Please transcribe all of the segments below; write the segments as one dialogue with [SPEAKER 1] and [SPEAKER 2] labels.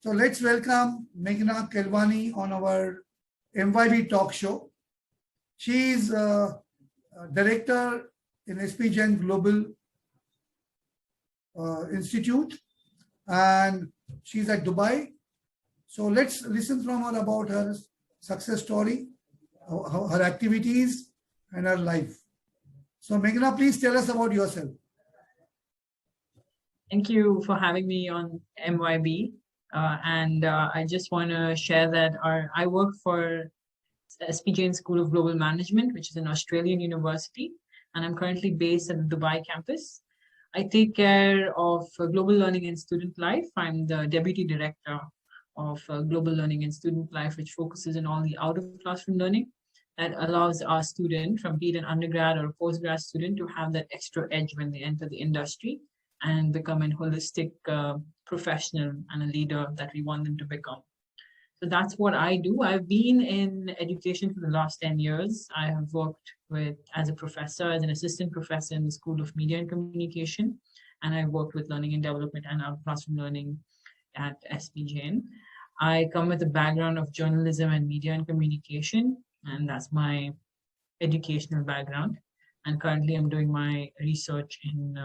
[SPEAKER 1] So let's welcome Meghna Kelwani on our MYB talk show. She is a director in SP Jain Global Institute, and she's at Dubai. So let's listen from her about her success story, her activities, and her life. So Meghna, please tell us about yourself.
[SPEAKER 2] Thank you for having me on MYB. I just want to share that I work for SP Jain School of Global Management, which is an Australian university, and I'm currently based at the Dubai campus. I take care of global learning and student life. I'm the deputy director of global learning and student life, which focuses on all the out of classroom learning that allows our student, from be it an undergrad or a postgrad student, to have that extra edge when they enter the industry and become a holistic professional and a leader that we want them to become. So that's what I do. I've been in education for the last 10 years. I have worked as a professor, as an assistant professor in the School of Media and Communication, and I've worked with learning and development and out of classroom learning at SP Jain. I come with a background of journalism and media and communication, and that's my educational background. And currently I'm doing my research in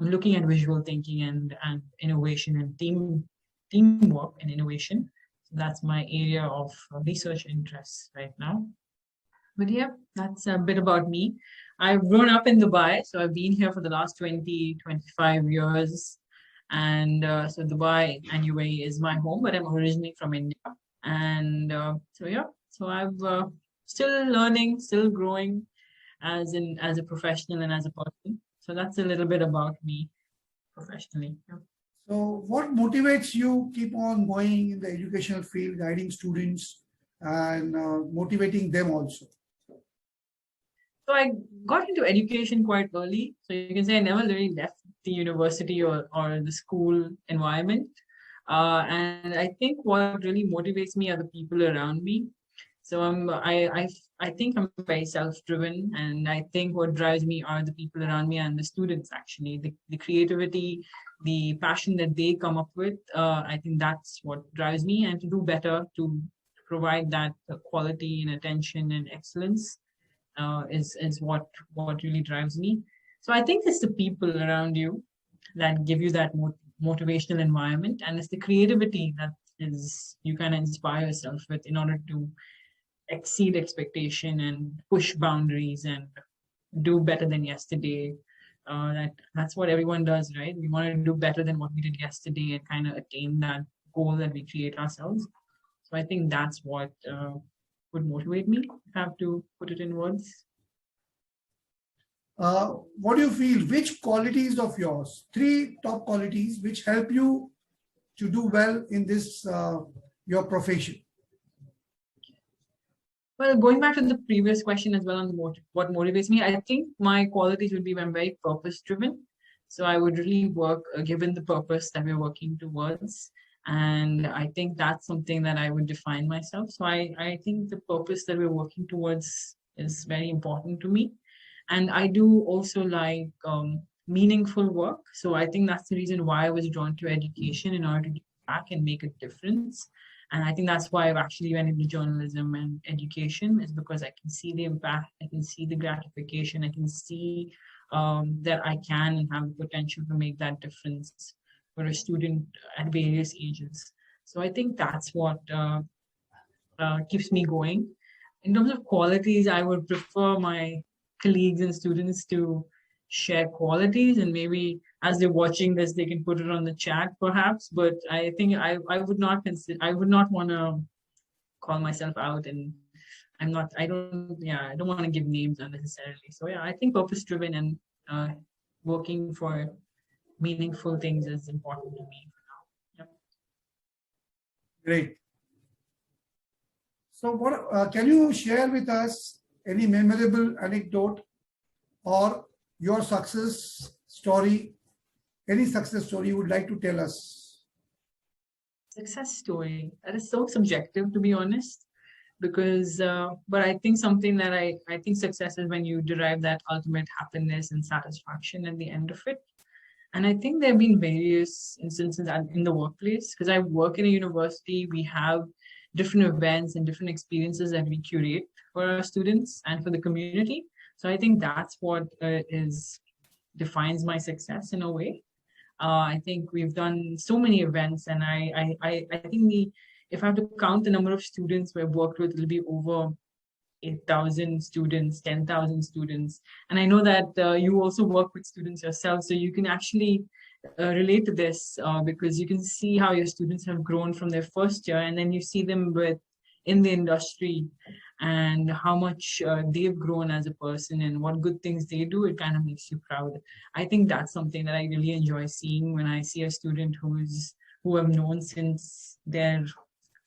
[SPEAKER 2] I'm looking at visual thinking and innovation and teamwork and innovation. So that's my area of research interests right now. But yeah, that's a bit about me. I've grown up in Dubai, so I've been here for the last 25 years. And so Dubai and UAE is my home, but I'm originally from India. And so I've still learning, still growing as a professional and as a person. So that's a little bit about me professionally. Yeah.
[SPEAKER 1] So what motivates you keep on going in the educational field, guiding students and motivating them also?
[SPEAKER 2] So I got into education quite early. So you can say I never really left the university or the school environment. And I think what really motivates me are the people around me. So I think I'm very self-driven, and I think what drives me are the people around me and the students, actually. The creativity, the passion that they come up with, I think that's what drives me, and to do better, to provide that quality and attention and excellence is what really drives me. So I think it's the people around you that give you that motivational environment, and it's the creativity that is you can inspire yourself with in order to exceed expectation and push boundaries and do better than yesterday. That's what everyone does, right? We want to do better than what we did yesterday and kind of attain that goal that we create ourselves. So I think that's what would motivate me, if I have to put it in words.
[SPEAKER 1] What do you feel? Which qualities of yours, 3 top qualities, which help you to do well in this your profession?
[SPEAKER 2] Well, going back to the previous question as well on what motivates me, I think my qualities would be I'm very purpose-driven. So I would really work given the purpose that we're working towards. And I think that's something that I would define myself. So I think the purpose that we're working towards is very important to me. And I do also like meaningful work. So I think that's the reason why I was drawn to education, in order to give back and make a difference. And I think that's why I've actually went into journalism and education, is because I can see the impact, I can see the gratification, I can see that I can and have the potential to make that difference for a student at various ages. So I think that's what keeps me going. In terms of qualities, I would prefer my colleagues and students to share qualities, and maybe as they're watching this, they can put it on the chat perhaps. But I think I would not want to call myself out, and I don't want to give names unnecessarily. So yeah, I think purpose driven and working for meaningful things is important to me for now. Yep.
[SPEAKER 1] Great. So what can you share with us any memorable anecdote or your success story, any success story you would like to tell us?
[SPEAKER 2] Success story, that is so subjective, to be honest, because but I think something that I think success is when you derive that ultimate happiness and satisfaction at the end of it. And I think there have been various instances in the workplace, because I work in a university, we have different events and different experiences that we curate for our students and for the community. So I think that's what defines my success in a way. I think we've done so many events, and I think if I have to count the number of students we've worked with, it'll be over 8,000 students, 10,000 students. And I know that you also work with students yourself, so you can actually relate to this because you can see how your students have grown from their first year, and then you see them in the industry and how much they've grown as a person and what good things they do. It kind of makes you proud. I think that's something that I really enjoy seeing when I see a student who I've known since their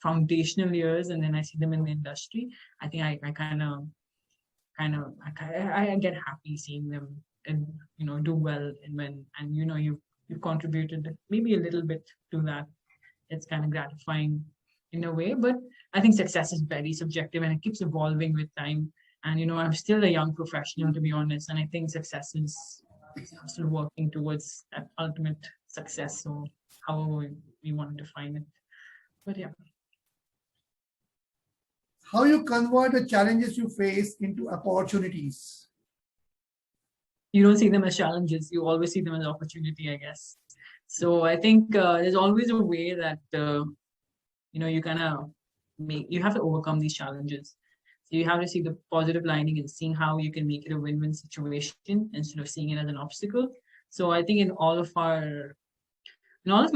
[SPEAKER 2] foundational years, and then I see them in the industry. I think I get happy seeing them and do well, and you've contributed maybe a little bit to that. It's kind of gratifying in a way, but I think success is very subjective and it keeps evolving with time. And I'm still a young professional, to be honest, and I think success is I'm still working towards that ultimate success. So however we want to define it, but yeah.
[SPEAKER 1] How you convert the challenges you face into opportunities?
[SPEAKER 2] You don't see them as challenges. You always see them as opportunity, I guess. So I think there's always a way that you have to overcome these challenges. So you have to see the positive lining and seeing how you can make it a win-win situation instead of seeing it as an obstacle. So I think in all of my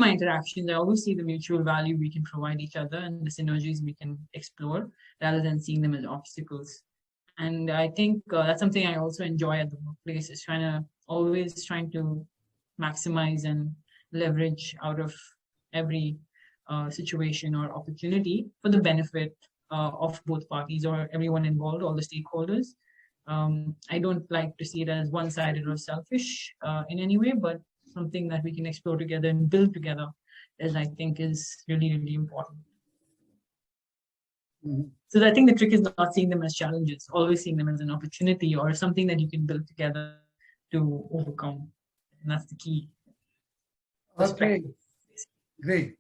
[SPEAKER 2] interactions, I always see the mutual value we can provide each other and the synergies we can explore rather than seeing them as obstacles. And I think that's something I also enjoy at the workplace, is always trying to maximize and leverage out of every situation or opportunity for the benefit of both parties or everyone involved, all the stakeholders. I don't like to see it as one-sided or selfish in any way, but something that we can explore together and build together, as I think is really, really important.
[SPEAKER 1] Mhm.
[SPEAKER 2] So I think the trick is not seeing them as challenges, always seeing them as an opportunity or something that you can build together to overcome. And that's the key.
[SPEAKER 1] Okay, great.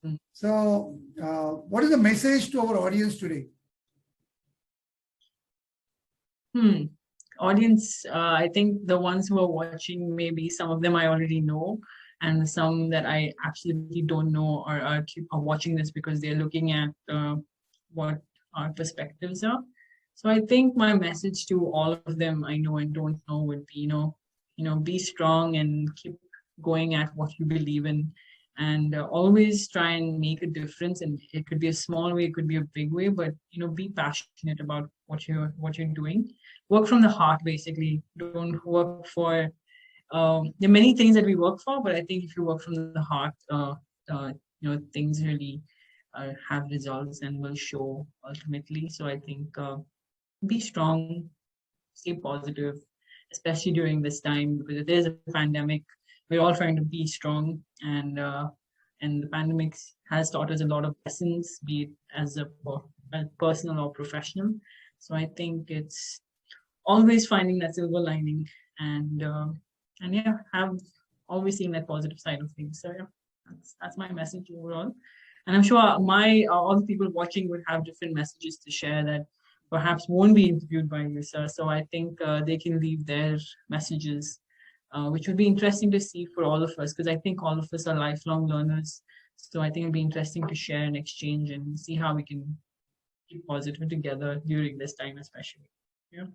[SPEAKER 2] Mm.
[SPEAKER 1] So, what is the message to our audience today?
[SPEAKER 2] Audience, I think the ones who are watching, maybe some of them I already know, and some that I absolutely don't know are watching this because they're looking at what our perspectives are. So I think my message to all of them I know and don't know would be, be strong and keep going at what you believe in, and always try and make a difference. And it could be a small way, it could be a big way, but be passionate about what you're doing. Work from the heart, basically. Don't work for there are many things that we work for, but I think if you work from the heart, things really have results and will show ultimately. So I think be strong, stay positive, especially during this time, because if there's a pandemic, we're all trying to be strong, and the pandemic has taught us a lot of lessons, be it as a personal or professional. So I think it's always finding that silver lining, and yeah, have always seeing that positive side of things. So yeah, that's my message overall. And I'm sure all the people watching would have different messages to share that perhaps won't be interviewed by you, sir. So I think they can leave their messages, which would be interesting to see for all of us, because I think all of us are lifelong learners. So I think it'd be interesting to share and exchange and see how we can keep positive together during this time, especially. Yeah.